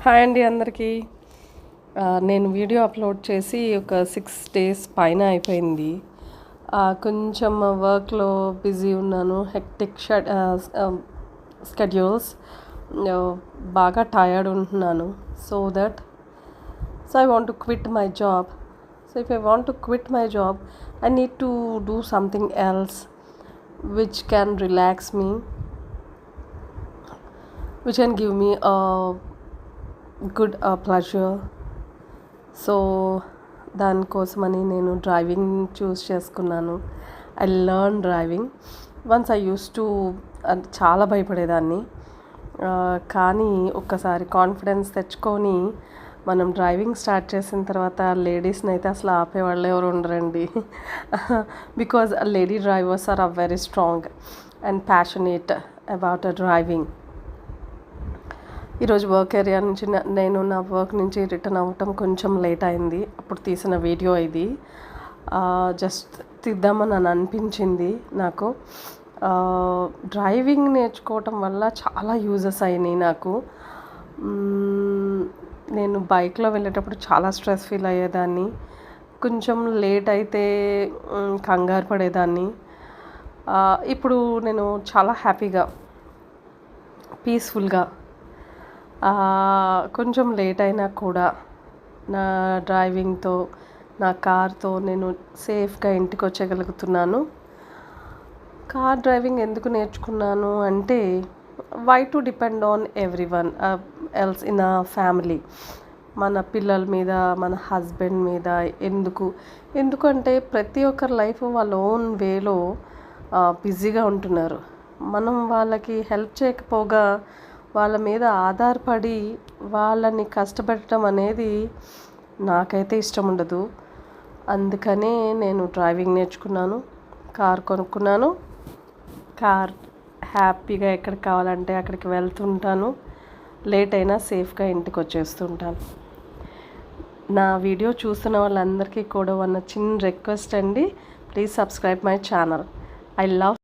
Hi అండి అందరికీ. నేను వీడియో అప్లోడ్ చేసి ఒక 6 days పైన అయిపోయింది. కొంచెం వర్క్లో బిజీ ఉన్నాను. హెక్టిక్ స్కెడ్యూల్స్, బాగా టయర్డ్ ఉంటున్నాను. So I want to quit my job. So if I want to quit my job, I need to do something else which can relax me, which can give me a good pleasure. So దానికోసమని నేను driving చూస్ చేసుకున్నాను. I learn driving. Once I use to చాలా భయపడేదాన్ని, కానీ ఒక్కసారి confidence తెచ్చుకొని మనం driving start చేసిన తర్వాత లేడీస్ని అయితే అసలు ఆపేవాళ్ళు ఎవరు ఉండరండి. Because lady drivers are very strong and passionate about driving. ఈరోజు వర్క్ ఏరియా నుంచి నేను నా వర్క్ నుంచి రిటర్న్ అవ్వటం కొంచెం లేట్ అయింది. అప్పుడు తీసిన వీడియో ఇది. జస్ట్ తీద్దామని అని అనిపించింది నాకు. డ్రైవింగ్ నేర్చుకోవటం వల్ల చాలా యూజెస్ అయినాయి నాకు. నేను బైక్లో వెళ్ళేటప్పుడు చాలా స్ట్రెస్ ఫీల్ అయ్యేదాన్ని. కొంచెం లేట్ అయితే కంగారు పడేదాన్ని. ఇప్పుడు నేను చాలా హ్యాపీగా, పీస్ఫుల్గా, కొంచెం లేట్ అయినా కూడా నా డ్రైవింగ్తో, నా కార్తో నేను సేఫ్గా ఇంటికి వచ్చేయగలుగుతున్నాను. కార్ డ్రైవింగ్ ఎందుకు నేర్చుకున్నాను అంటే, why to depend on every one else in a family. మన పిల్లల మీద, మన హస్బెండ్ మీద ఎందుకంటే ప్రతి ఒక్కరి లైఫ్ వాళ్ళ ఓన్ వేలో బిజీగా ఉంటున్నారు. మనం వాళ్ళకి హెల్ప్ చేయకపోగా వాళ్ళ మీద ఆధారపడి వాళ్ళని కష్టపెట్టడం అనేది నాకైతే ఇష్టం ఉండదు. అందుకనే నేను డ్రైవింగ్ నేర్చుకున్నాను, కార్ కొనుక్కున్నాను. కార్ హ్యాపీగా ఎక్కడికి కావాలంటే అక్కడికి వెళ్తుంటాను. లేట్ అయినా సేఫ్గా ఇంటికి వచ్చేస్తుంటాను. నా వీడియో చూస్తున్న వాళ్ళందరికీ కూడా ఉన్న చిన్న రిక్వెస్ట్ అండి, please subscribe my channel. I love